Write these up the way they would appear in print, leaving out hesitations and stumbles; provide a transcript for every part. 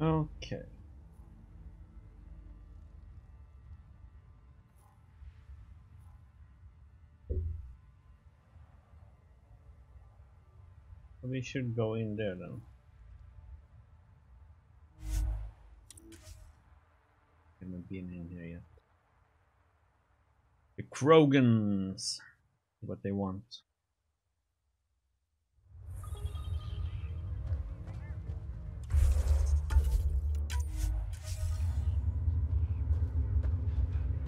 Okay. We should go in there then. Haven't been in here yet. The Krogans. What they want.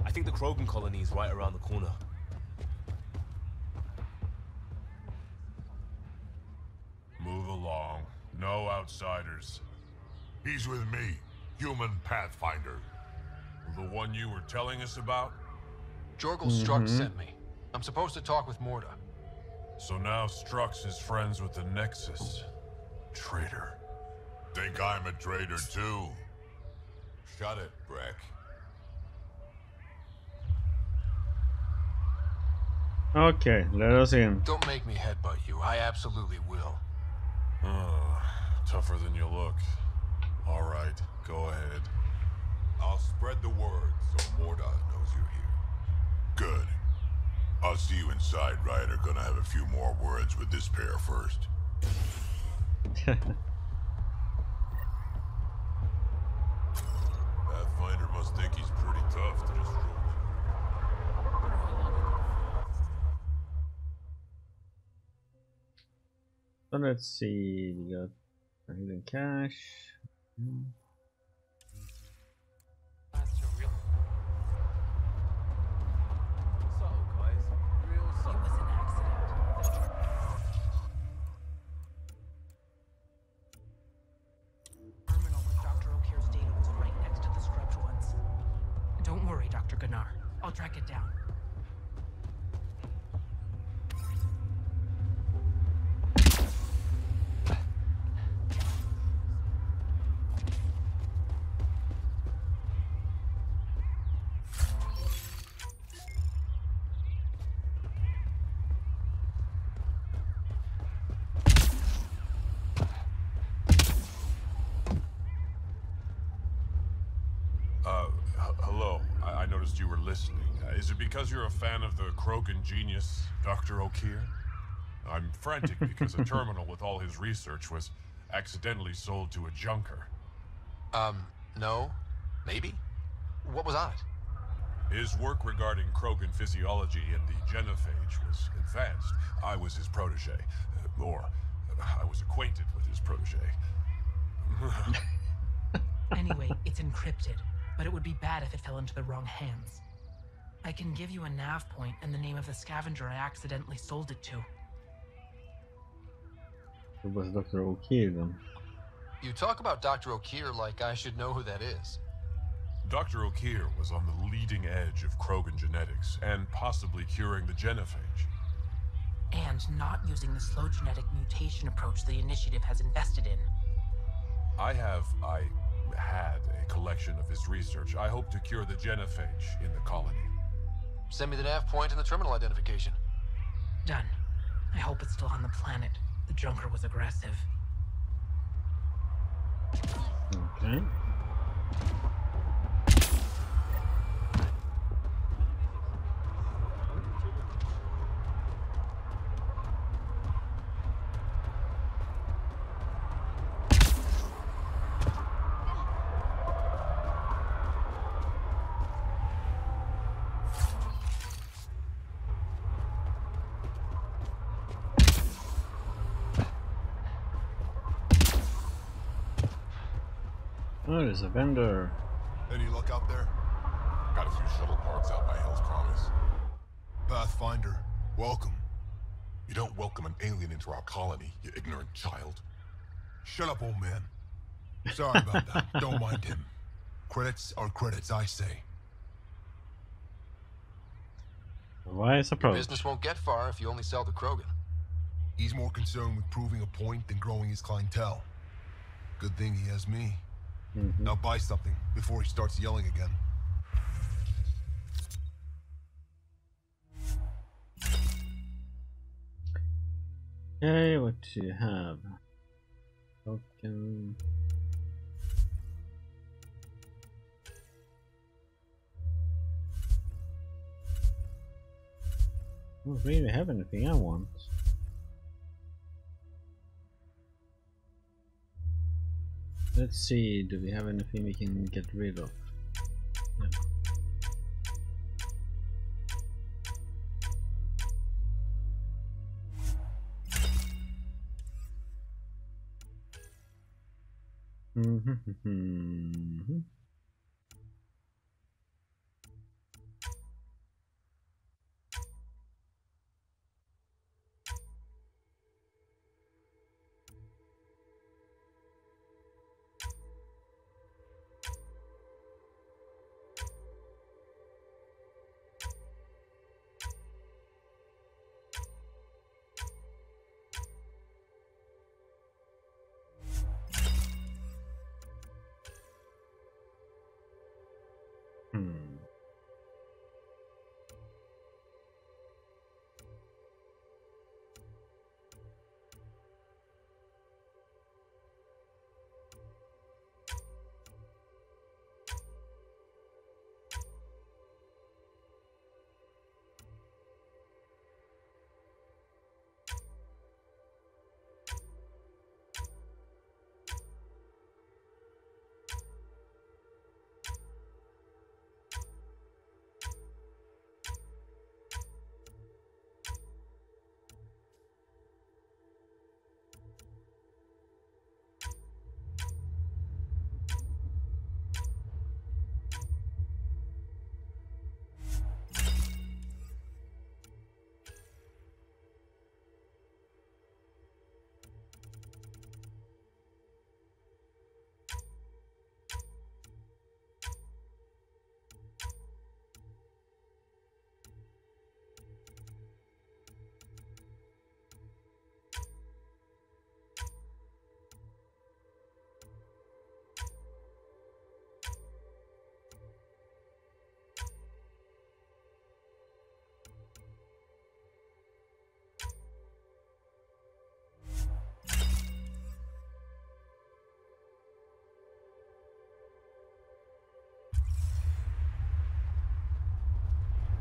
I think the Krogan colony is right around the corner. Move along. No outsiders. He's with me, human Pathfinder. The one you were telling us about? Jorgel Strux sent me. I'm supposed to talk with Morda. So now Strux is friends with the Nexus. Traitor. Think I'm a traitor too? Shut it, Breck. Okay, let us in. Don't make me headbutt you. I absolutely will. Tougher than you look. All right, go ahead. I'll spread the word so Morda knows you're here. Good. I'll see you inside, Ryder. Gonna have a few more words with this pair first. Pathfinder must think he's pretty tough to destroy. So let's see, we got hidden cache. I'll track it down. Hello. I noticed you were listening. Is it because you're a fan of the Krogan genius, Dr. O'Keir? I'm frantic because a terminal with all his research was accidentally sold to a junker. No. Maybe? What was on it? His work regarding Krogan physiology and the genophage was advanced. I was his protege. Or, I was acquainted with his protege. Anyway, it's encrypted, but it would be bad if it fell into the wrong hands. I can give you a nav point and the name of the scavenger I accidentally sold it to. It was Dr. O'Keir then. You talk about Dr. O'Keir like I should know who that is. Dr. O'Keir was on the leading edge of Krogan genetics and possibly curing the genophage. And not using the slow genetic mutation approach the initiative has invested in. I had a collection of his research. I hope to cure the genophage in the colony. Send me the nav point and the terminal identification. Done. I hope it's still on the planet. The junker was aggressive. Okay. Oh, there's a vendor. Any luck out there? Got a few shuttle parks out by Hell's Promise. Pathfinder, welcome. You don't welcome an alien into our colony, you ignorant child. Shut up, old man. Sorry about that. Don't mind him. Credits are credits, I say. Wise approach. Business won't get far if you only sell to Krogan. He's more concerned with proving a point than growing his clientele. Good thing he has me. Now buy something before he starts yelling again. Okay, what do you have? Token. I don't really have anything I want. Let's see, do we have anything we can get rid of? No.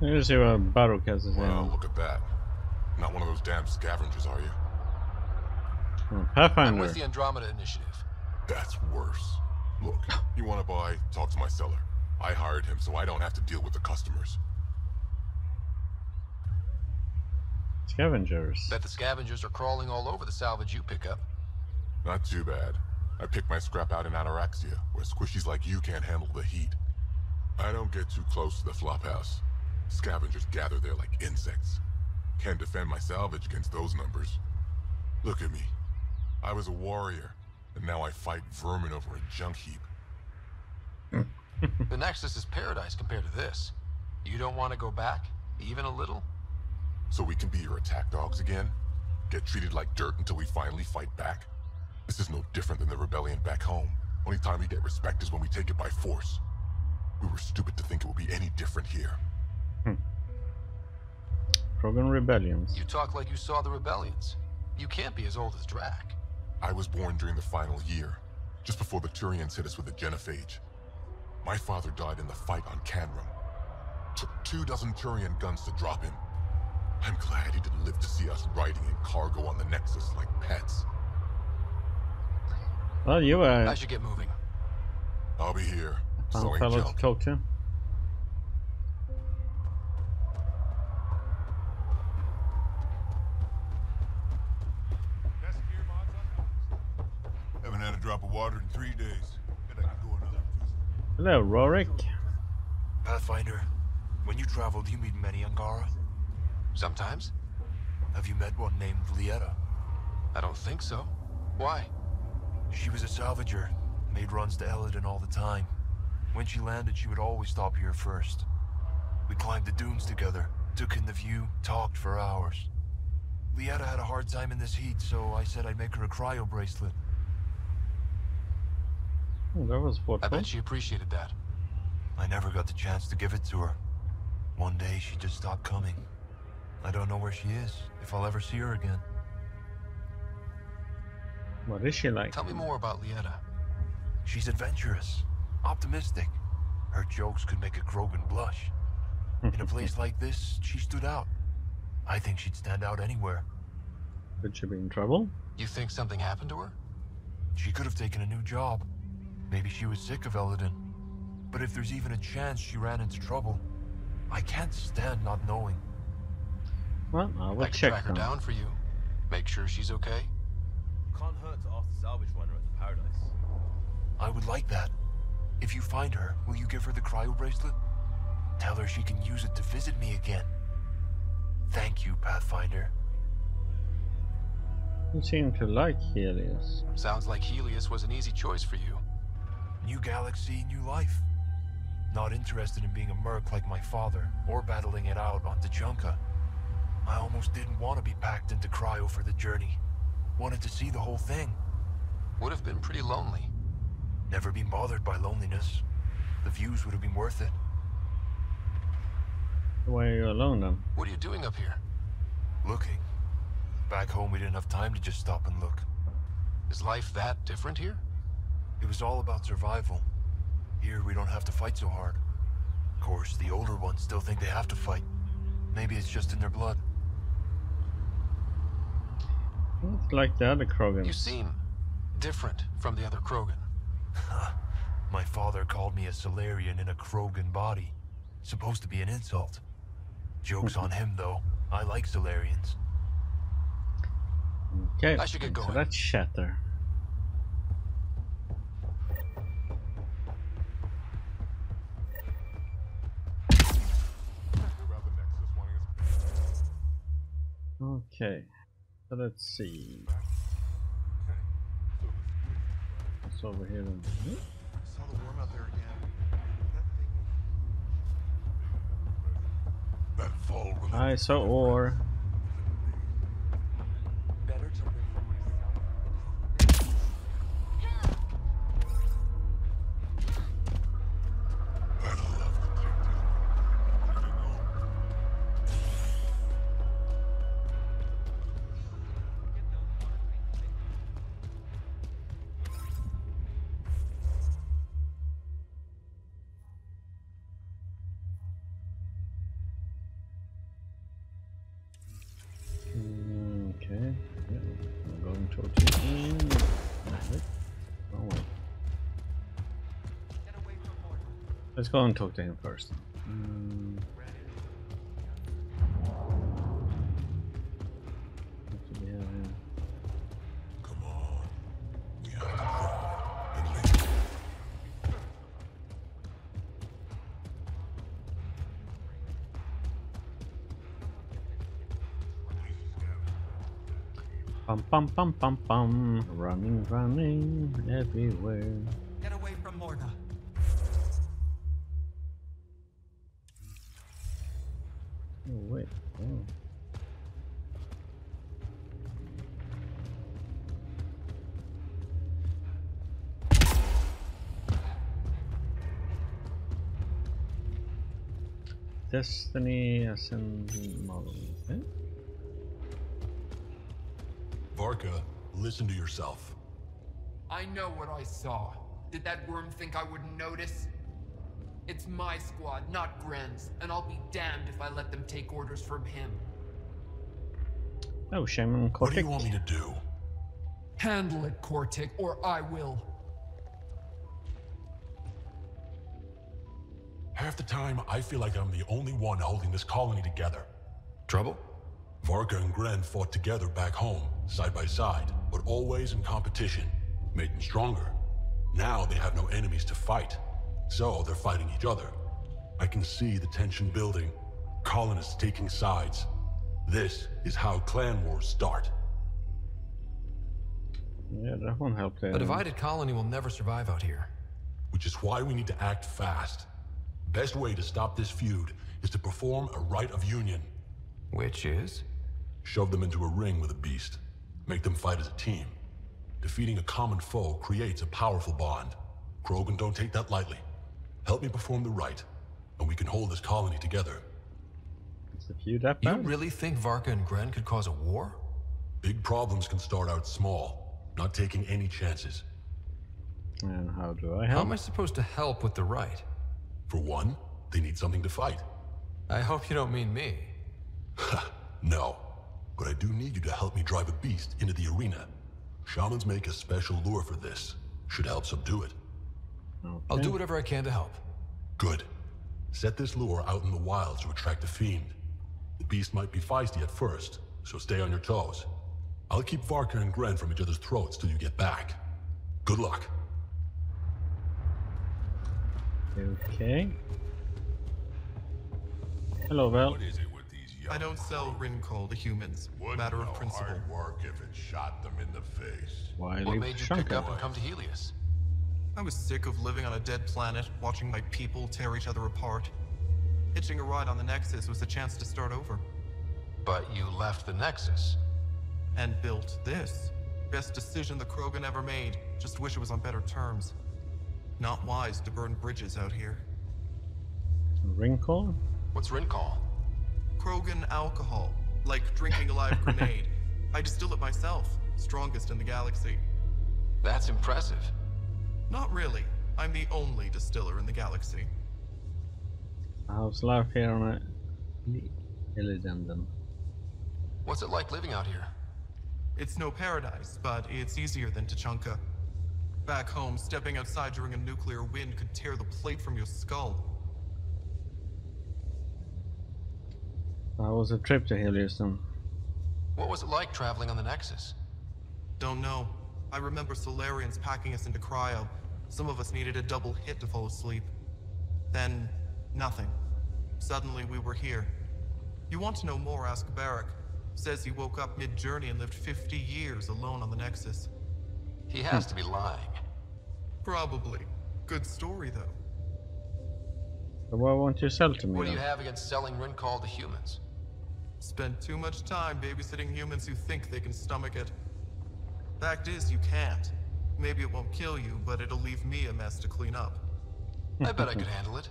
Let's see what Battlecast is Well, look at that. Not one of those damn scavengers, are you? Pathfinder. I'm with the Andromeda initiative. That's worse. Look, you want to buy, talk to my seller. I hired him so I don't have to deal with the customers. Scavengers. Bet the scavengers are crawling all over the salvage you pick up. Not too bad. I pick my scrap out in Ataraxia, where squishies like you can't handle the heat. I don't get too close to the flophouse. Scavengers gather there like insects. Can't defend my salvage against those numbers. Look at me. I was a warrior, and now I fight vermin over a junk heap. The Nexus is paradise compared to this. You don't want to go back, even a little? So we can be your attack dogs again? Get treated like dirt until we finally fight back? This is no different than the rebellion back home. Only time we get respect is when we take it by force. We were stupid to think it would be any different here. Krogan rebellions. You talk like you saw the rebellions. You can't be as old as Drac. I was born during the final year, just before the Turians hit us with the genophage. My father died in the fight on Canrum. Took 24 Turian guns to drop him. I'm glad he didn't live to see us riding in cargo on the Nexus like pets. Well, you I should get moving. I'll be here. Found fellow to talk to. Haven't had a drop of water in 3 days. Bet I can go another 2. Hello, Rorik. Pathfinder, when you travel, do you meet many Angara? Sometimes. Have you met one named Lieta? I don't think so. Why? She was a salvager, made runs to Elaaden all the time. When she landed, she would always stop here first. We climbed the dunes together, took in the view, talked for hours. Lieta had a hard time in this heat, so I said I'd make her a cryo bracelet. Oh, that was what. I bet she appreciated that. I never got the chance to give it to her. One day, she just stopped coming. I don't know where she is, if I'll ever see her again. What is she like? Tell me more about Lieta. She's adventurous, optimistic. Her jokes could make a Krogan blush. In a place like this, she stood out. I think she'd stand out anywhere. Could she be in trouble? You think something happened to her? She could have taken a new job. Maybe she was sick of Elaaden. But if there's even a chance she ran into trouble, I can't stand not knowing. Well, I will I can check track her them. down for you. Make sure she's okay. Can't hurt to ask the salvage runner at the paradise. I would like that. If you find her, will you give her the cryo bracelet? Tell her she can use it to visit me again. Thank you, Pathfinder. You seem to like Helios. Sounds like Helios was an easy choice for you. New galaxy, new life. Not interested in being a merc like my father, or battling it out on Tuchanka. I almost didn't want to be packed into cryo for the journey. Wanted to see the whole thing. Would have been pretty lonely. Never been bothered by loneliness. The views would have been worth it. Why are you alone then? What are you doing up here? Looking. Back home we didn't have time to just stop and look. Is life that different here? It was all about survival. Here we don't have to fight so hard. Of course, the older ones still think they have to fight. Maybe it's just in their blood. It's like the other Krogans. You seem different from the other Krogan. My father called me a Solarian in a Krogan body. Supposed to be an insult. Joke's on him, though. I like Solarians. Okay, I should get so going. that's Shatter. Okay, so let's see. What's over here then? Saw the worm out there again. That fall will I saw ore. Better to live for myself. I'd love to take down. Okay, yeah, I'm going towards the end. Oh wait. Get away from Morton. Let's go and talk to him first. What do we have here? Come on. We have to try and leave. Pum pum pum pum pum. Running, running everywhere. Get away from Morna. Oh wait. Oh. Destiny ascending model. Okay. Varka, listen to yourself. I know what I saw. Did that worm think I wouldn't notice? It's my squad, not Gren's, and I'll be damned if I let them take orders from him. Oh, Shaman Cortic. What do you want me to do? Handle it, Cortic, or I will. Half the time, I feel like I'm the only one holding this colony together. Trouble? Varka and Gren fought together back home, side by side, but always in competition. Made them stronger. Now they have no enemies to fight, so they're fighting each other. I can see the tension building, colonists taking sides. This is how clan wars start. Yeah, that won't help. A divided colony will never survive out here. Which is why we need to act fast. Best way to stop this feud is to perform a rite of union. Which is? Shove them into a ring with a beast. Make them fight as a team. Defeating a common foe creates a powerful bond. Krogan don't take that lightly. Help me perform the rite, and we can hold this colony together. Is the feud that You bad? really think Varka and Gren could cause a war? Big problems can start out small, not taking any chances. And how do I How help? am I supposed to help with the right? For one, they need something to fight. I hope you don't mean me. No. But I do need you to help me drive a beast into the arena. Shamans make a special lure for this. Should help subdue it. Okay. I'll do whatever I can to help. Good. Set this lure out in the wilds to attract the fiend. The beast might be feisty at first, so stay on your toes. I'll keep Varka and Gren from each other's throats till you get back. Good luck. Okay. Hello, Val. What is it with these young I don't sell Rincol to humans. Wouldn't Matter of know principle. hard work if it shot them in the face. Why What leave made you Shanka? pick up and come to Helios? I was sick of living on a dead planet, watching my people tear each other apart. Hitching a ride on the Nexus was a chance to start over. But you left the Nexus. And built this. Best decision the Krogan ever made. Just wish it was on better terms. Not wise to burn bridges out here. Rincol? What's Rincol? Krogan alcohol. Like drinking a live grenade. I distill it myself. Strongest in the galaxy. That's impressive. Not really. I'm the only distiller in the galaxy. How's life here on Elaaden then? What's it like living out here? It's no paradise, but it's easier than Tachanka. Back home, stepping outside during a nuclear wind could tear the plate from your skull. How was the trip to Helios then? What was it like traveling on the Nexus? Don't know. I remember Solarians packing us into cryo. Some of us needed a double hit to fall asleep. Then, nothing. Suddenly we were here. You want to know more, ask Barrack. Says he woke up mid-journey and lived 50 years alone on the Nexus. He has to be lying. Probably. Good story, though. So why won't you sell to me What do then? you have against selling Rincol to humans? Spend too much time babysitting humans who think they can stomach it. Fact is, you can't. Maybe it won't kill you, but it'll leave me a mess to clean up. I bet I could handle it.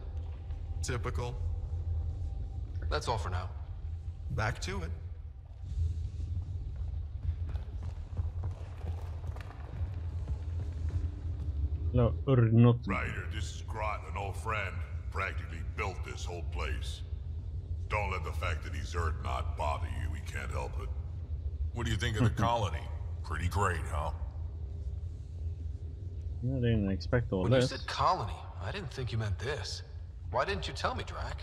Typical. That's all for now. Back to it. Hello, Urnot. Ryder, this is Grot, an old friend. Practically built this whole place. Don't let the fact that he's Earth not bother you. We can't help it. What do you think of the colony? Pretty great, huh? I didn't expect all When you this. said colony, I didn't think you meant this. Why didn't you tell me, Drac?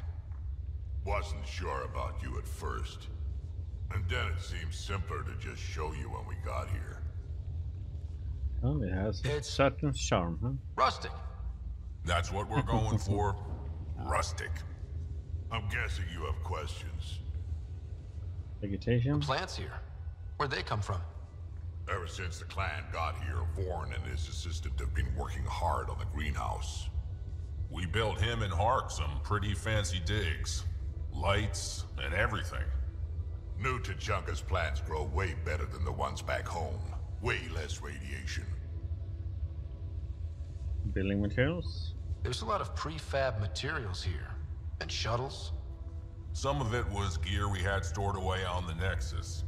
Wasn't sure about you at first. And then it seemed simpler to just show you when we got here. Well, it has a It's- certain charm, huh? Rustic. That's what we're going for. Rustic. I'm guessing you have questions. Vegetation? Plants here. Where'd they come from? Ever since the clan got here, Vorn and his assistant have been working hard on the greenhouse. We built him and Hark some pretty fancy digs. Lights and everything. New Tachanka's plants grow way better than the ones back home. Way less radiation. Building materials? There's a lot of prefab materials here. And shuttles. Some of it was gear we had stored away on the Nexus.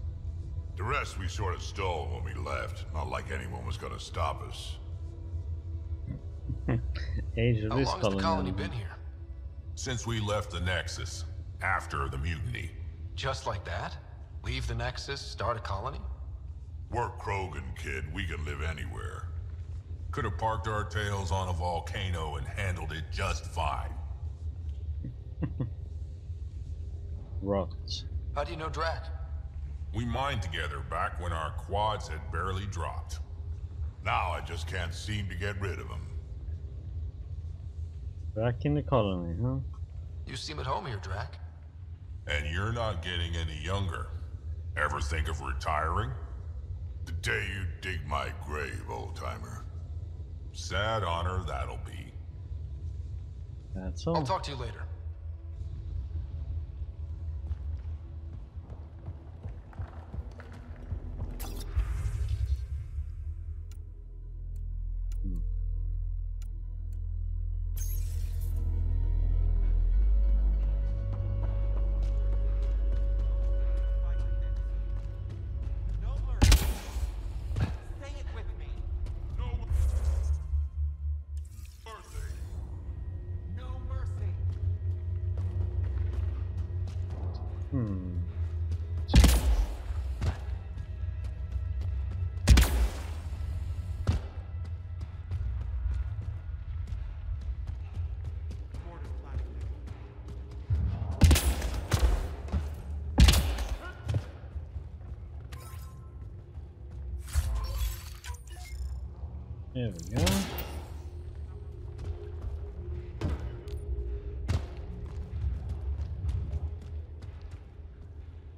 The rest we sort of stole when we left. Not like anyone was gonna stop us. Age of How this long has the colony then. been here? Since we left the Nexus. After the mutiny. Just like that? Leave the Nexus, start a colony? We're Krogan, kid. We can live anywhere. Could have parked our tails on a volcano and handled it just fine. Rot. How do you know Drac? We mined together back when our quads had barely dropped. Now I just can't seem to get rid of him. Back in the colony, huh? You seem at home here, Drac. And you're not getting any younger. Ever think of retiring? The day you dig my grave, old-timer. Sad honor that'll be. That's I'll all. talk to you later. No mercy. Say it with me. No mercy. No mercy. There we go.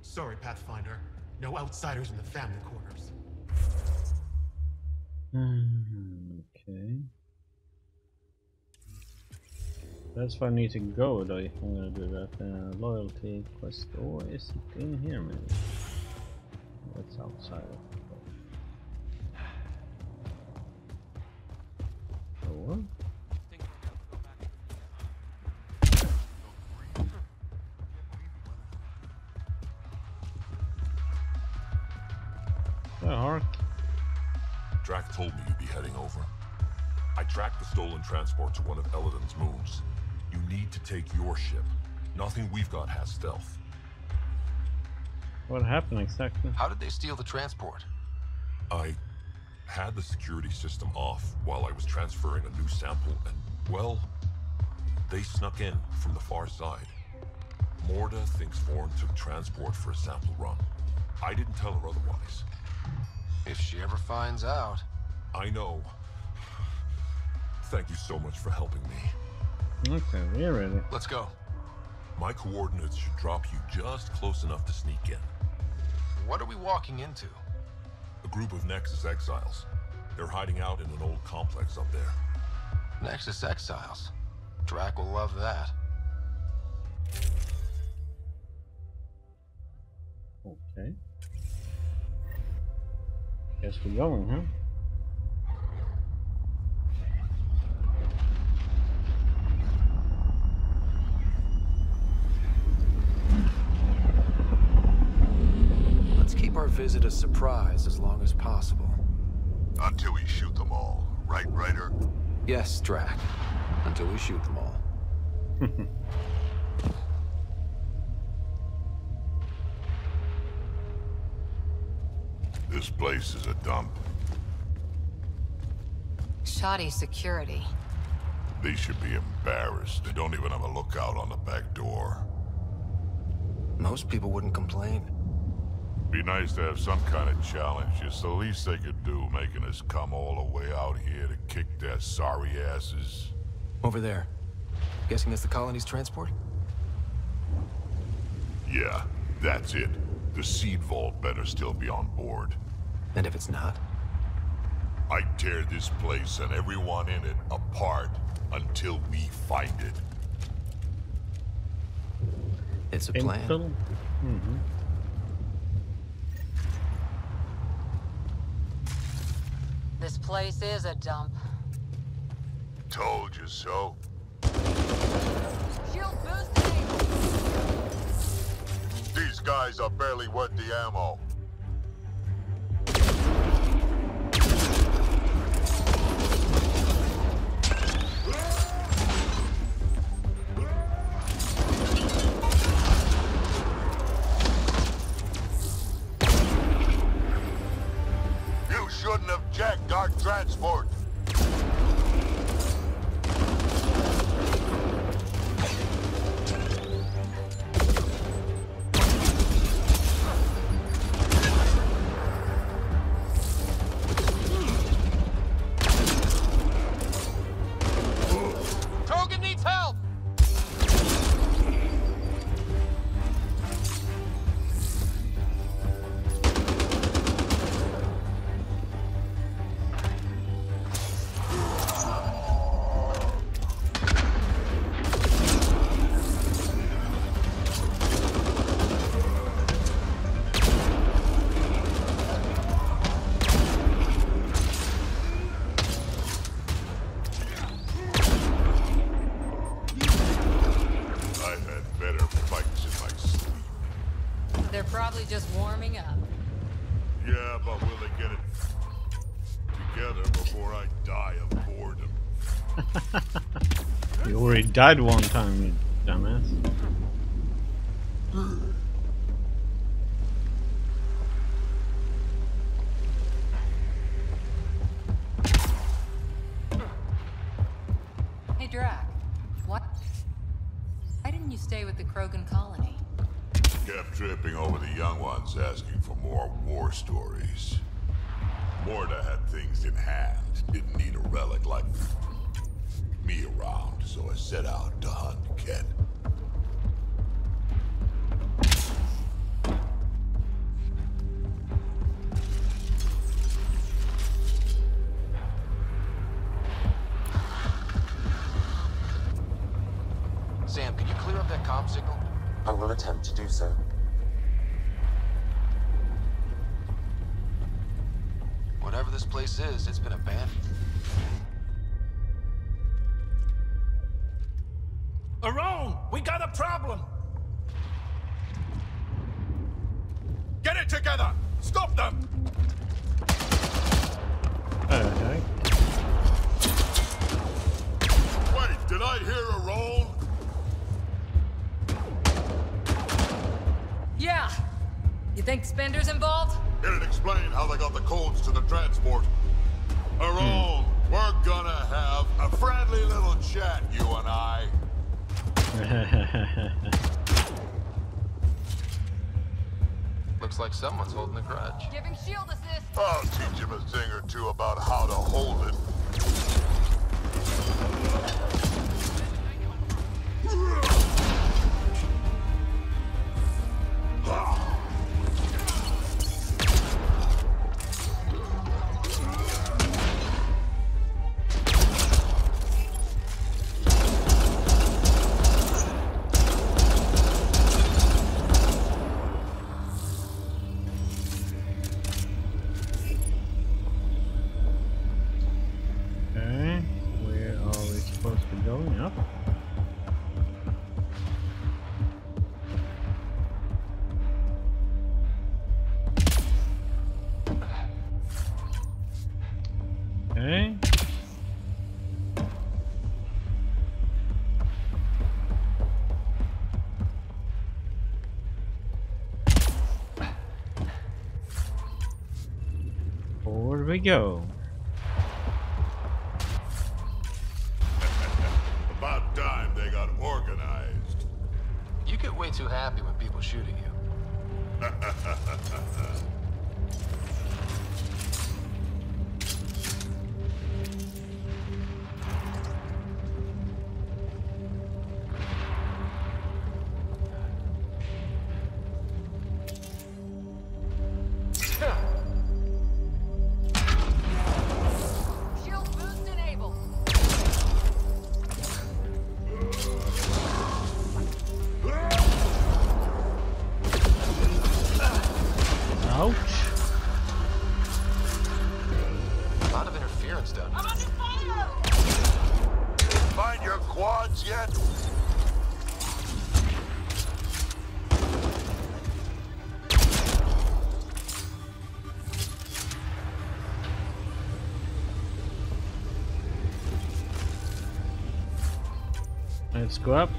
Sorry, Pathfinder. No outsiders in the family quarters. Okay. That's where I need to go though if I'm gonna do that. Loyalty quest, or is it in here maybe? That's outside. Or? Hark. Drac told me you'd be heading over. I tracked the stolen transport to one of Elaaden's moons. You need to take your ship. Nothing we've got has stealth. What happened exactly? How did they steal the transport? I had the security system off while I was transferring a new sample and, well, they snuck in from the far side. Morda thinks Vorn took transport for a sample run. I didn't tell her otherwise. If she ever finds out. I know. Thank you so much for helping me. Okay, we're ready. Let's go. My coordinates should drop you just close enough to sneak in. What are we walking into? A group of Nexus exiles. They're hiding out in an old complex up there. Nexus exiles. Drac will love that. Okay. Guess we're going, huh? Let's keep our visit a surprise as long as possible. Until we shoot them all, right, Ryder? Yes, Drac. Until we shoot them all. This place is a dump. Shoddy security. They should be embarrassed. They don't even have a lookout on the back door. Most people wouldn't complain. Be nice to have some kind of challenge. It's the least they could do, making us come all the way out here to kick their sorry asses. Over there. Guessing that's the colony's transport? Yeah, that's it. The seed vault better still be on board. And if it's not? I tear this place and everyone in it apart until we find it. It's a plan. Mm-hmm. This place is a dump. Told you so. Shield boosting! These guys are barely worth the ammo. You shouldn't have jacked our transport. Krogan needs help! I've had better fights in my sleep. They're probably just warming up. Yeah, but will they get it together before I die of boredom? You already died one time, you dumbass. Hey, Drac. What? Why didn't you stay with the Krogan colony? Kept tripping over the young ones asking for more war stories. Morda had things in hand. Didn't need a relic like me around, so I set out to hunt Ken. Sam, can you clear up that comm signal? I will attempt to do so. Whatever this place is, it's been abandoned. Around! We got a problem! Get it together! Stop them! Okay. Wait, did I hear a roll? Yeah. You think Spender's involved? It'd explain how they got the codes to the transport. Aron, we're gonna have a friendly little chat, you and I. Looks like someone's holding a grudge. Giving shield assist. I'll teach him a thing or two about how to hold it. Okay, where are we supposed to be going? Up? Okay. Forward we go. About time they got organized. You get way too happy when people shooting you. Shield boost enabled. Ouch. A lot of interference done. I'm under fire! Find your quads yet? Let's go up.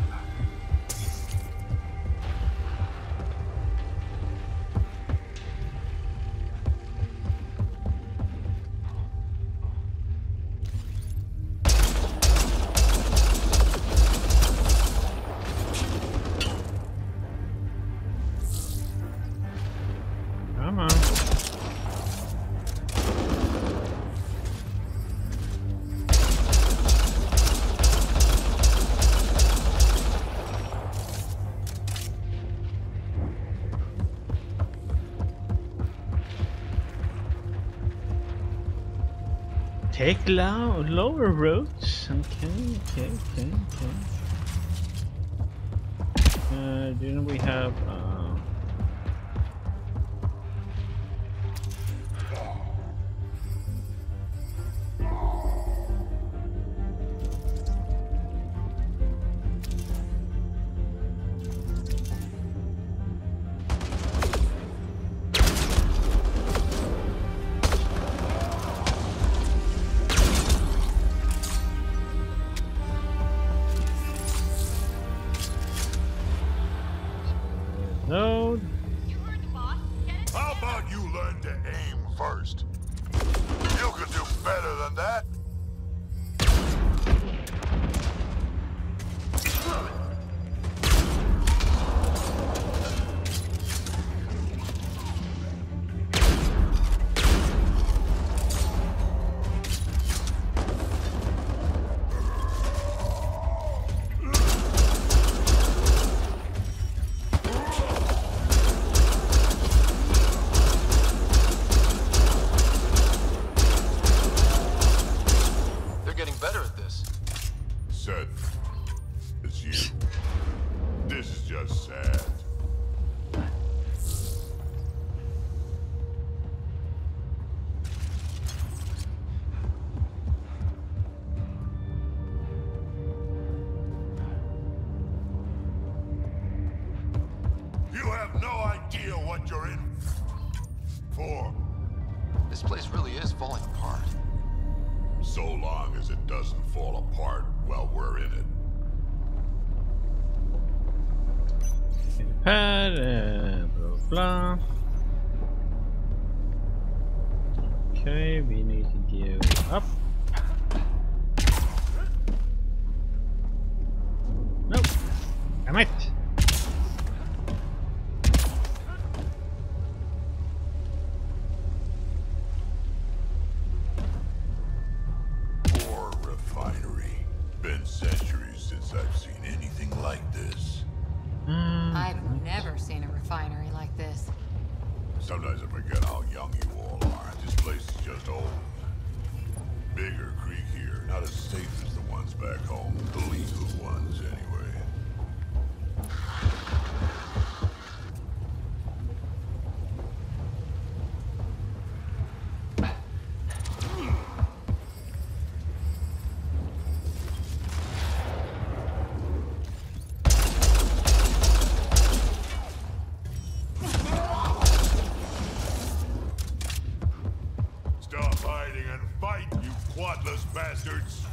Come on. Take lower roads. Okay. Didn't we have? Load. How about you learn to aim first? You could do better than that. This place really is falling apart. So long as it doesn't fall apart while we're in it. Repair, blah blah. Okay, we need to gear up. Nope. Damn it. Ore refinery. Been centuries since I've seen anything like this. I've never seen a refinery like this. Sometimes I forget how young you all are. This place is just old. Bigger creek here, not as safe as the ones back home. The lethal ones, anyway. Stop hiding and fight, you quadless bastards!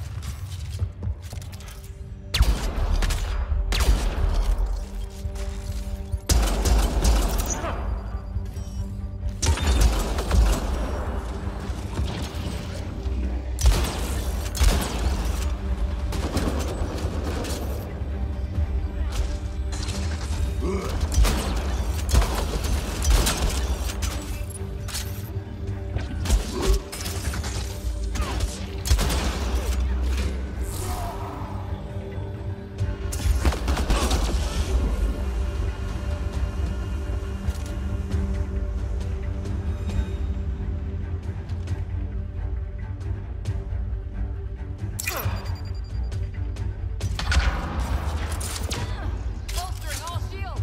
Bolstering all shields.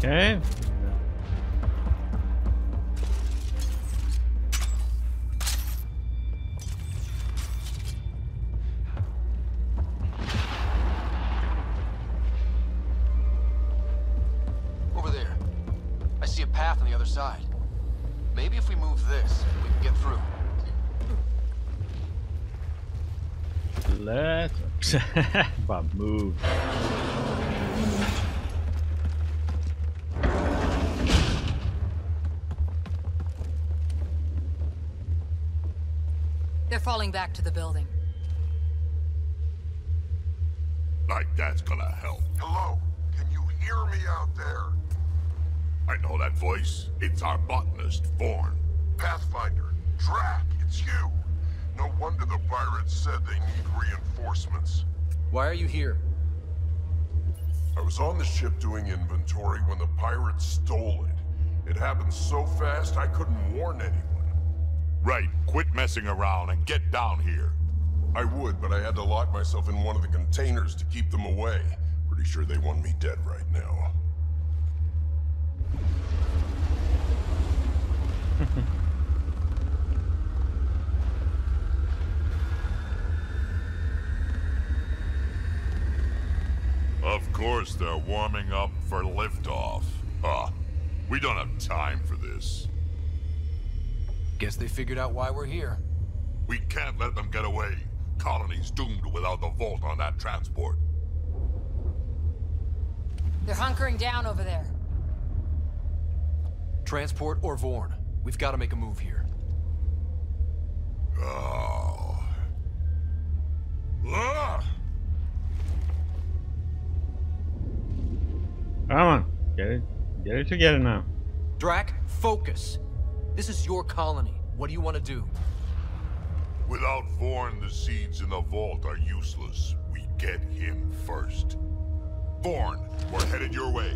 Okay. Over there. I see a path on the other side. Maybe if we move this, we can get through. Let's but move. They're falling back to the building. Like that's gonna help. Hello? Can you hear me out there? I know that voice. It's our botanist, Vorn. Pathfinder, Drac, it's you. No wonder the pirates said they need reinforcements. Why are you here? I was on the ship doing inventory when the pirates stole it. It happened so fast I couldn't warn anyone. Right, quit messing around and get down here. I would, but I had to lock myself in one of the containers to keep them away. Pretty sure they want me dead right now. Of course they're warming up for liftoff. We don't have time for this. Guess they figured out why we're here. We can't let them get away. Colony's doomed without the vault on that transport. They're hunkering down over there. Transport or Vorn. We've got to make a move here. Oh. Ah! Come on, get it together now. Drac, focus. This is your colony. What do you want to do? Without Vorn, the seeds in the vault are useless. We get him first. Vorn, we're headed your way.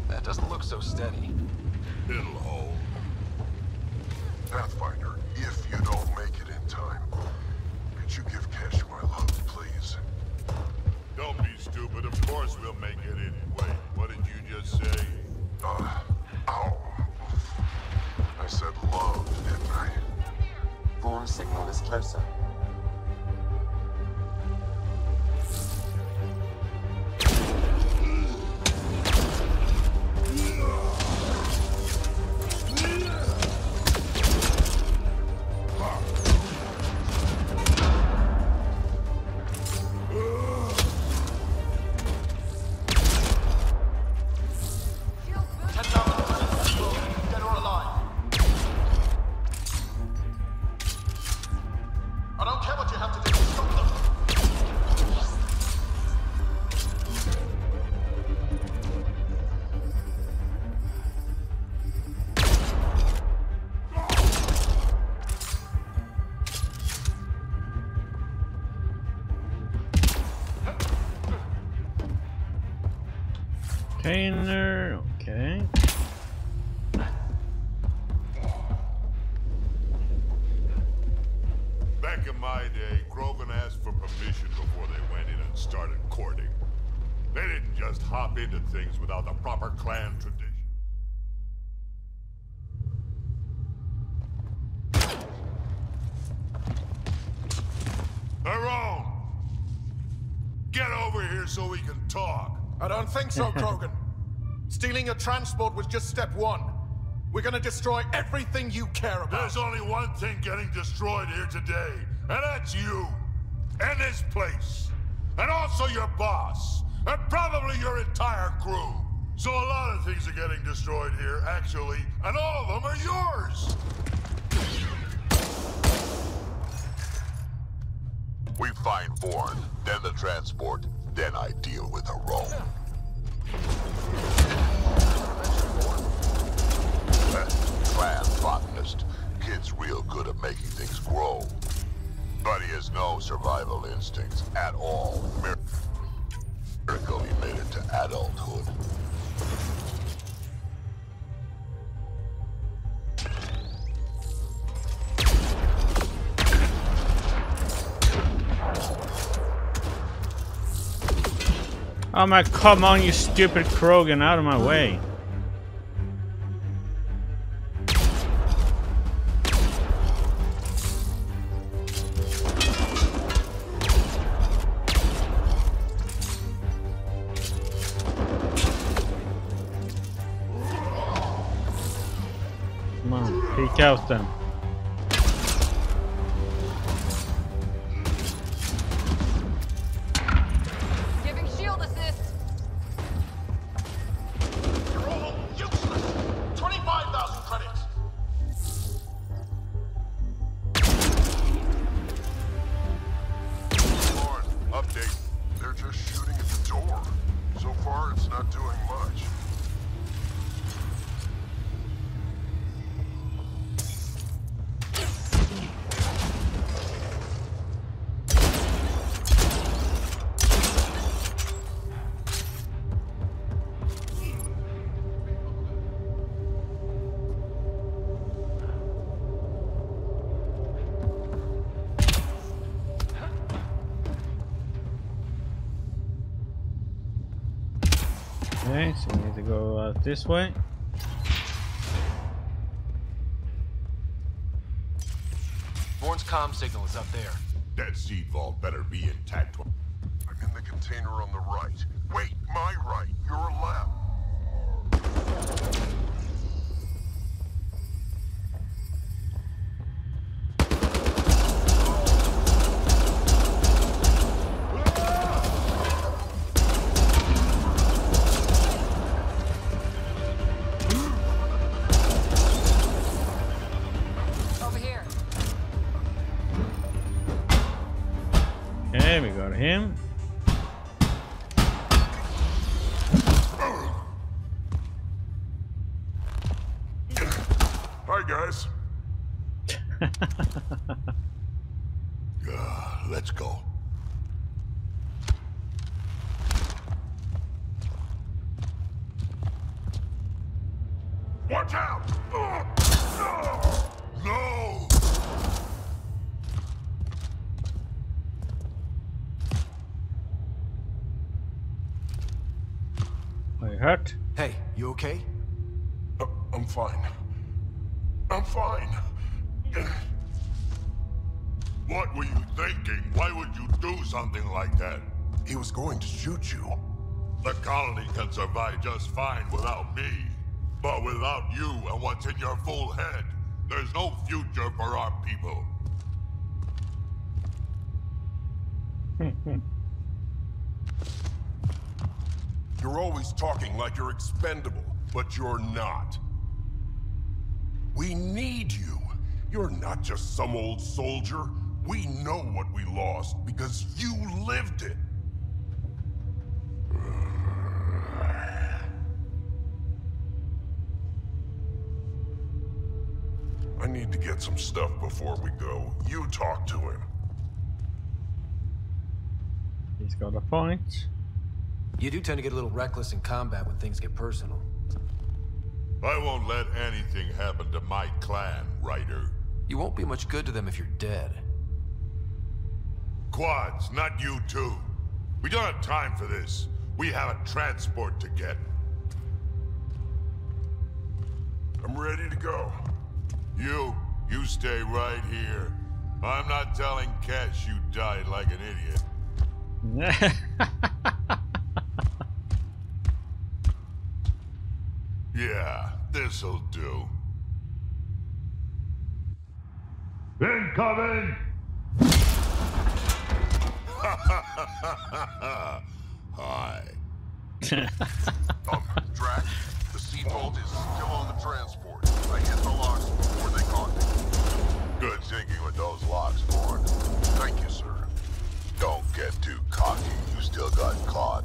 That doesn't look so steady. It'll hold. Pathfinder, if you don't make it in time, could you give Kesh my love, please? Don't be stupid. Of course we'll make it in. Wait, what did you just say? Ow. I said love, didn't I? Vorn's signal is closer. Container, okay. Back in my day, Krogan asked for permission before they went in and started courting. They didn't just hop into things without the proper clan tradition. Tyrone! Get over here so we can talk. I don't think so, Krogan. Stealing a transport was just step one. We're gonna destroy everything you care about. There's only one thing getting destroyed here today, and that's you. And this place. And also your boss. And probably your entire crew. So a lot of things are getting destroyed here, actually, and all of them are yours. We find Vorn, then the transport, then I deal with a Rome. Clan botanist. Kid's real good at making things grow. But he has no survival instincts at all. Miracle he made it to adulthood. Oh my, come on, you stupid Krogan, out of my way. Come on, peek out then. Giving shield assist. You're all useless. 25,000 credits. Vorn, update. They're just shooting at the door. So far, it's not doing much. Okay, so we need to go out this way. Vorn's comm signal is up there. That seed vault better be intact. I'm in the container on the right. Wait, my right, your left. Okay, we got him. Hi, guys. Let's go. Watch out! No! Are you hurt? Hey, you okay? I'm fine. I'm fine. What were you thinking? Why would you do something like that? He was going to shoot you. The colony can survive just fine without me. But without you and what's in your full head, there's no future for our people. You're always talking like you're expendable, but you're not. We need you. You're not just some old soldier. We know what we lost because you lived it. I need to get some stuff before we go. You talk to him. He's got a point. You do tend to get a little reckless in combat when things get personal. I won't let anything happen to my clan, Ryder. You won't be much good to them if you're dead. Quads, not you too. We don't have time for this. We have a transport to get. I'm ready to go. You stay right here. I'm not telling Kesh you died like an idiot. Yeah, this'll do. Incoming! Hi. Drac, the seatbelt is still on the transport. I hit the locks before they caught me. Good thinking with those locks, Born. Thank you, sir. Don't get too cocky. You still got caught.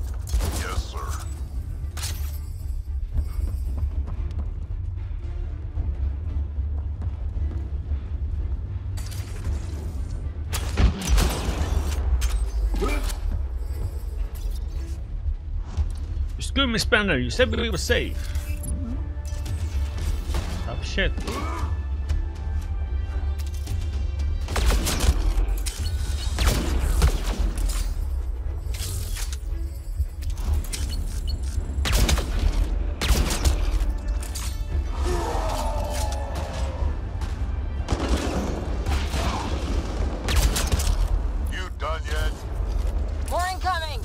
Yes, sir. Excuse me, Spanner. You said we were safe. Tough shit. You done yet? More incoming!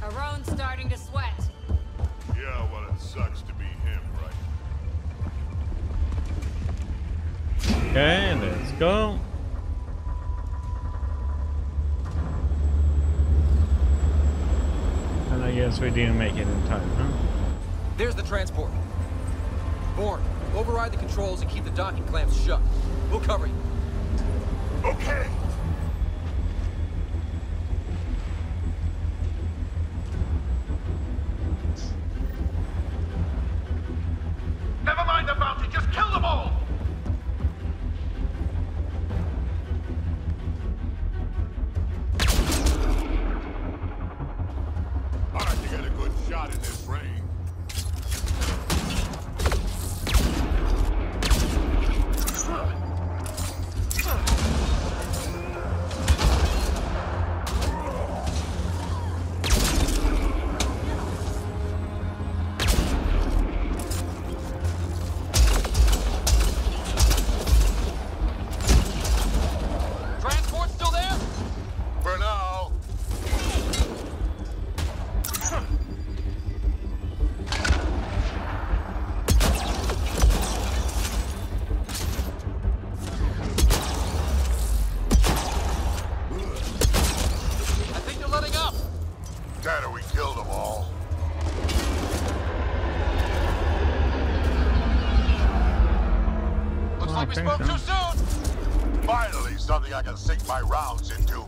Aron's starting to sweat. Yeah, well, it sucks to be him, right? Okay, let's go. And I guess we didn't make it in time, huh? There's the transport. Bourne, override the controls and keep the docking clamps shut. We'll cover you. Okay. Never mind the bounty, just kill them all! Hard to get a good shot in this rain. like we spoke too soon! Finally, something I can sink my rounds into.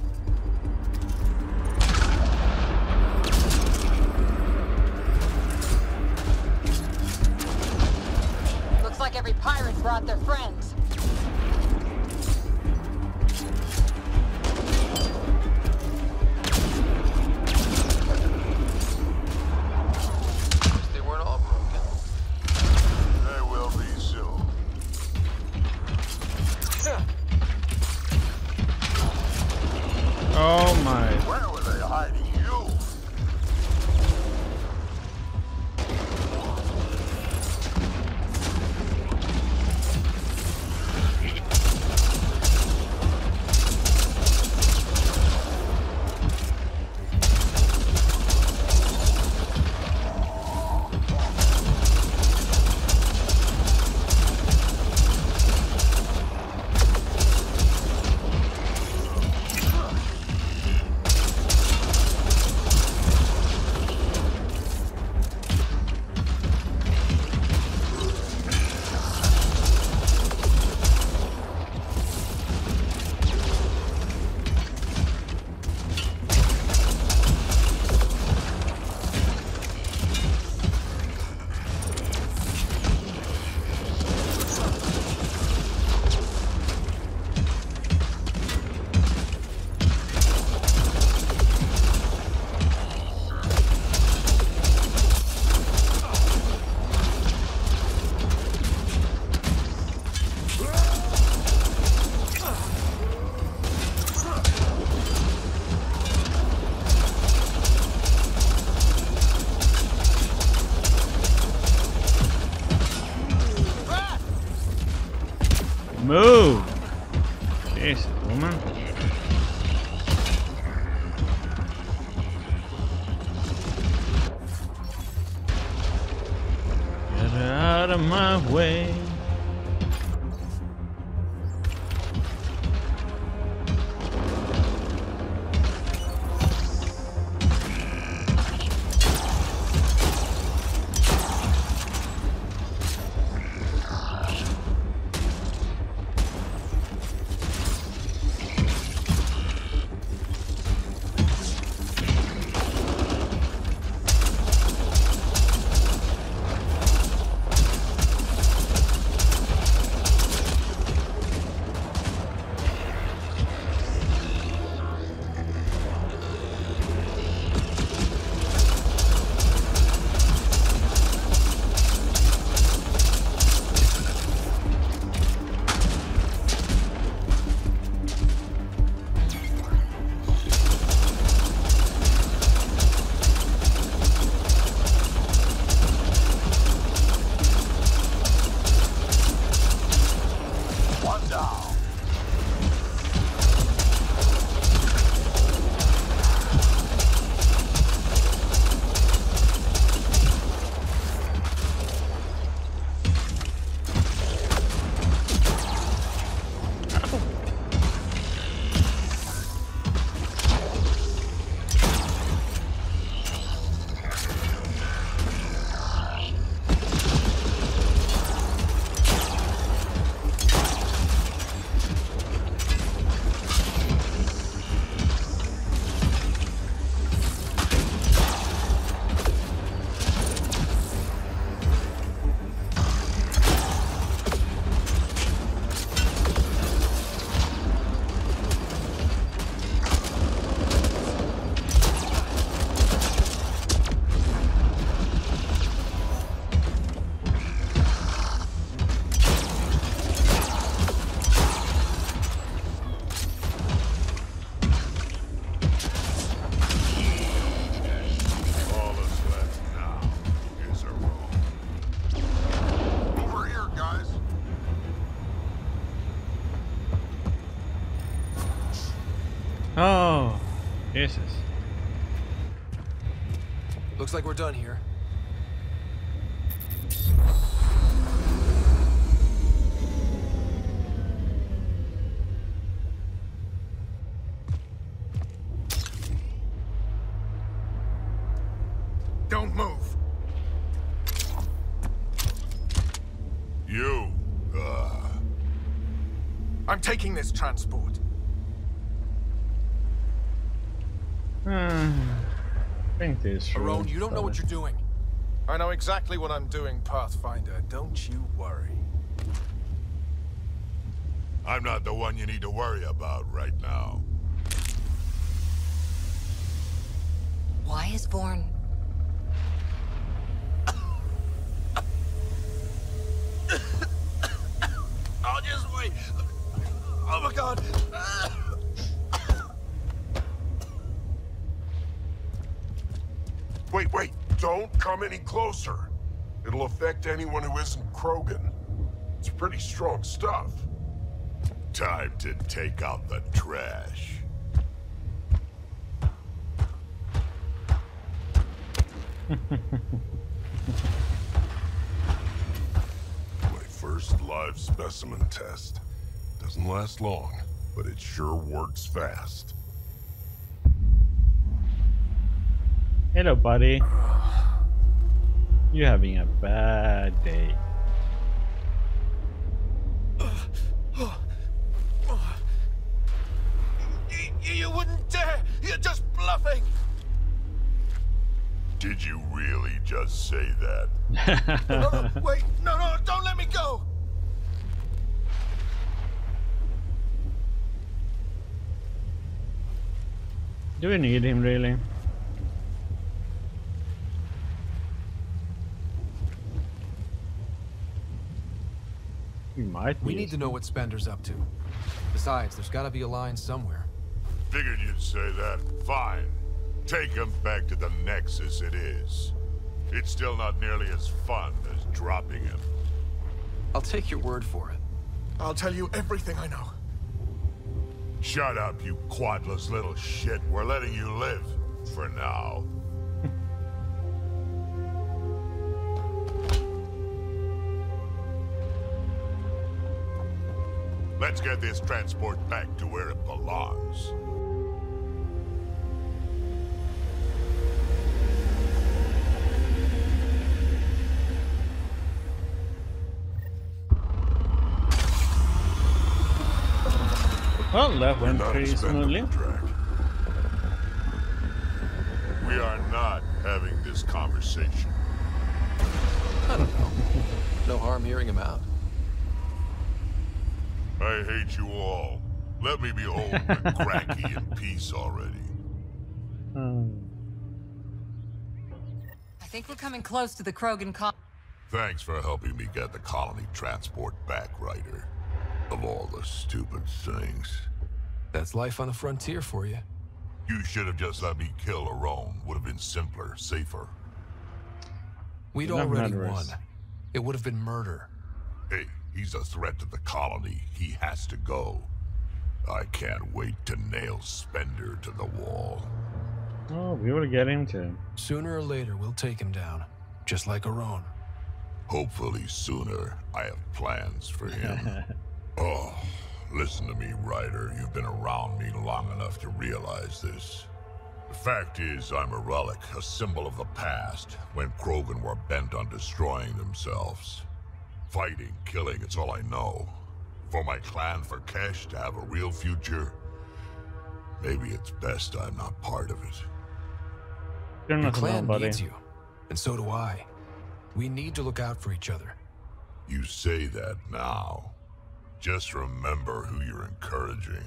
Looks like every pirate brought their friends. They weren't all broken. They will be soon. Oh my. Where were they hiding you? Move! Jesus, woman. Get out of my way. Oh, Jesus. Looks like we're done here. Don't move. You, I'm taking this transport. I think this. Arone, you don't know what you're doing. I know exactly what I'm doing, Pathfinder. Don't you worry. I'm not the one you need to worry about right now. Why is Vorn... I'll just wait. Oh my god. Wait. Don't come any closer. It'll affect anyone who isn't Krogan. It's pretty strong stuff. Time to take out the trash. My first live specimen test. Doesn't last long, but it sure works fast. Hello, buddy. You're having a bad day. You wouldn't dare! You're just bluffing! Did you really just say that? No, wait! No, don't let me go! Do we need him, really? We might. We need to know what Spender's up to. Besides, there's gotta be a line somewhere. Figured you'd say that. Fine. Take him back to the Nexus it is. It's still not nearly as fun as dropping him. I'll take your word for it. I'll tell you everything I know. Shut up, you quadless little shit. We're letting you live. For now. Let's get this transport back to where it belongs. Well, that went pretty smoothly. We are not having this conversation. I don't know. No harm hearing him out. I hate you all. Let me be old and cranky in peace already. I think we're coming close to the Krogan colony. Thanks for helping me get the colony transport back, Ryder. Of all the stupid things. That's life on the frontier for you. You should have just let me kill Arone. Would have been simpler, safer. We'd already won. It would have been murder. Hey, he's a threat to the colony. He has to go. I can't wait to nail Spender to the wall. Oh, we will get him too. Sooner or later, we'll take him down. Just like Arone. Hopefully sooner. I have plans for him. Oh, listen to me, Ryder. You've been around me long enough to realize this. The fact is, I'm a relic, a symbol of the past, when Krogan were bent on destroying themselves. Fighting, killing, it's all I know. For my clan, for Kesh to have a real future, maybe it's best I'm not part of it. Your clan needs you, and so do I. We need to look out for each other. You say that now. Just remember who you're encouraging.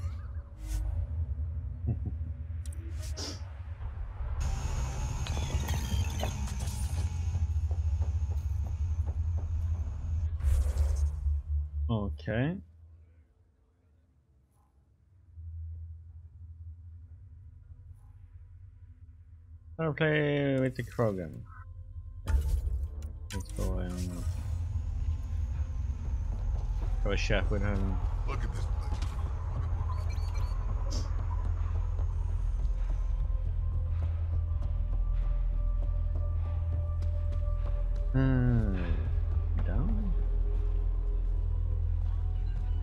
Okay. I'll play with the Krogan. Let's go and have a chat with him. Look at this. Down.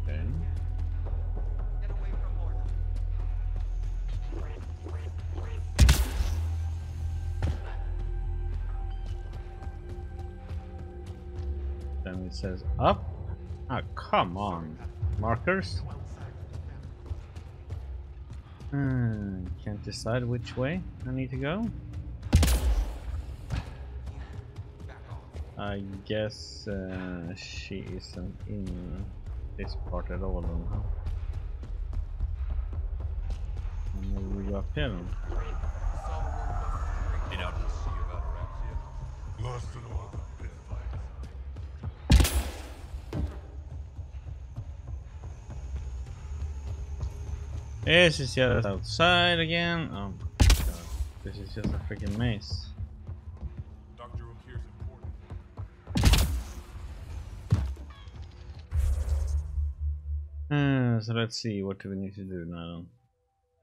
Okay. Then it says up. Ah, come on. Markers? Can't decide which way I need to go. I guess she isn't in this part at all, huh? Maybe we go up here then. Lost it all. This is just outside again. Oh my god. This is just a freaking maze. Dr. O'Keefe's important. So let's see, what do we need to do now?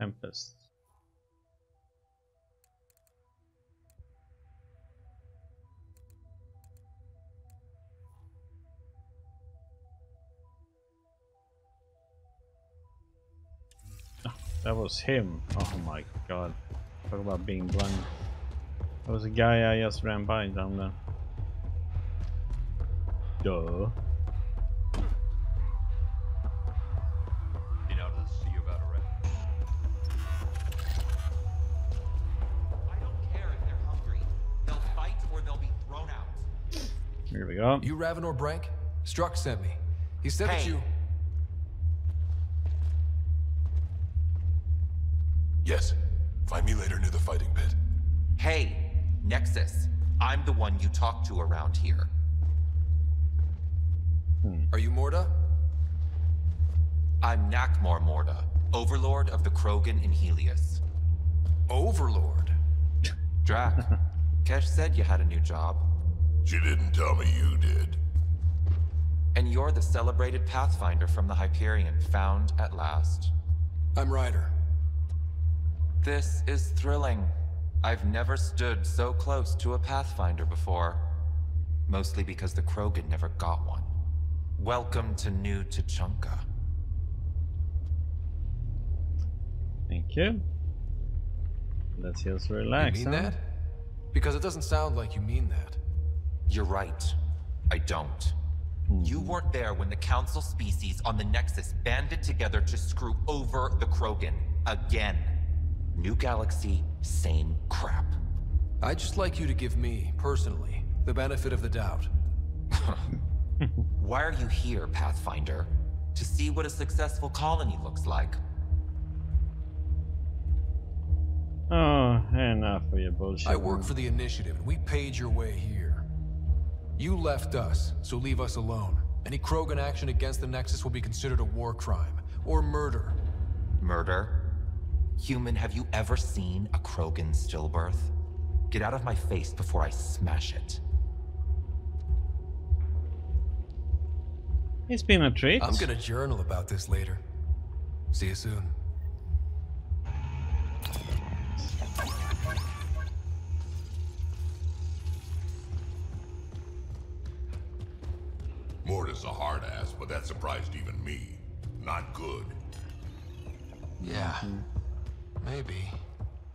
Tempest. That was him. Oh my god. Talk about being blind. That was a guy I just ran by down there. Duh. Been out to the sea about a rat. I don't care if they're hungry. They'll fight or they'll be thrown out. Here we go. You Raven or Brank? Struck sent me. He said that you... Yes. Find me later near the fighting pit. Hey, Nexus. I'm the one you talk to around here. Are you Morda? I'm Nakmor Morda, Overlord of the Krogan in Helios. Overlord? Drac, Kesh said you had a new job. She didn't tell me you did. And you're the celebrated Pathfinder from the Hyperion, found at last. I'm Ryder. This is thrilling. I've never stood so close to a Pathfinder before. Mostly because the Krogan never got one. Welcome to New Tuchanka. Thank you. Let's just relax. You mean that? Because it doesn't sound like you mean that. You're right. I don't. You weren't there when the Council species on the Nexus banded together to screw over the Krogan. Again. New galaxy, same crap. I'd just like you to give me, personally, the benefit of the doubt. Why are you here, Pathfinder? To see what a successful colony looks like. Oh, enough of your bullshit. I work for the Initiative, and we paid your way here. You left us, so leave us alone. Any Krogan action against the Nexus will be considered a war crime, or murder. Murder? Human, have you ever seen a Krogan stillbirth? Get out of my face before I smash it. It's been a treat. I'm gonna journal about this later. See you soon. Morda's a hard ass, but that surprised even me. Not good. Yeah. Maybe.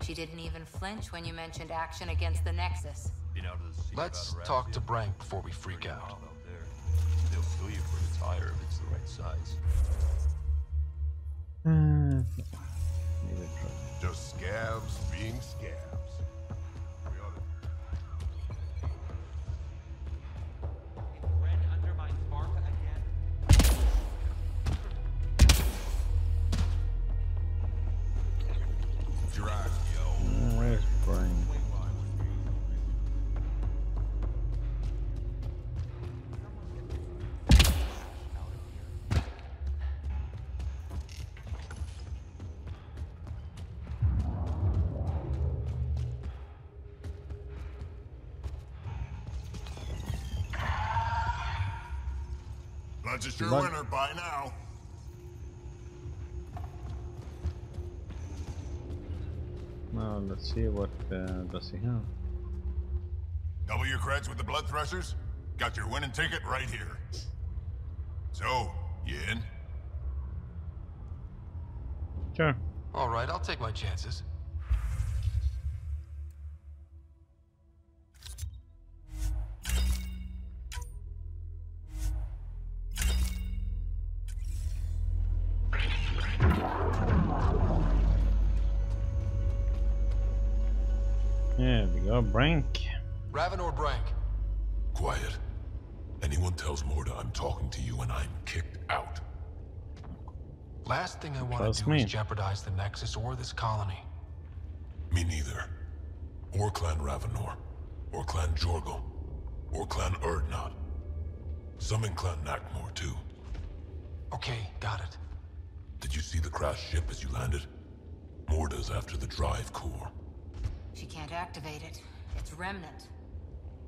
She didn't even flinch when you mentioned action against the Nexus. Let's talk to Brank before we freak out. They'll kill you for the tire if it's the right size. Just scabs being scabs. Where's Brian? Lunch is your winner by now. Now let's see what does he have. Double your creds with the blood threshers? Got your winning ticket right here. So, you in? Sure. All right, I'll take my chances. There we go, Brank. Ravenor Brank. Quiet. Anyone tells Morda I'm talking to you and I'm kicked out. Last thing I want Trust to do me. is jeopardize the Nexus or this colony. Me neither. Or Clan Ravenor. Or Clan Jorgal. Or Clan Erdnot. Some in Clan Nakmor too. Okay, got it. Did you see the crashed ship as you landed? Morda's after the drive core. She can't activate it. It's Remnant.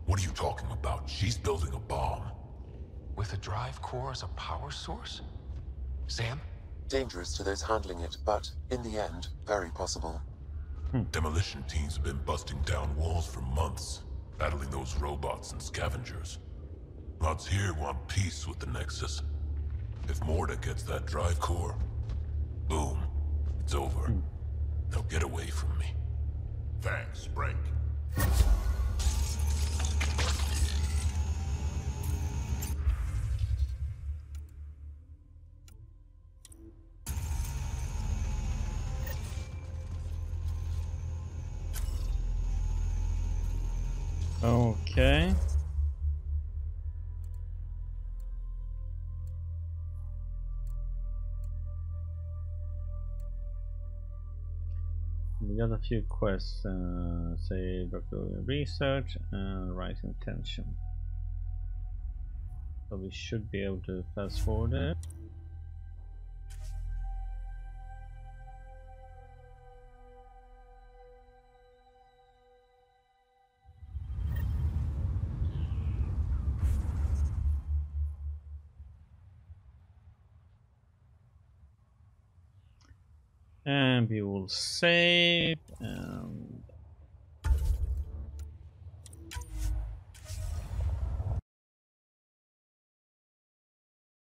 What are you talking about? She's building a bomb. With a drive core as a power source? Sam? Dangerous to those handling it, but in the end, very possible. Demolition teams have been busting down walls for months, battling those robots and scavengers. Lots here want peace with the Nexus. If Morda gets that drive core, boom, it's over. Now get away from me. Thanks, Brink. Okay. We got a few quests, say doctoral research and right intention. So we should be able to fast forward it. And we will save and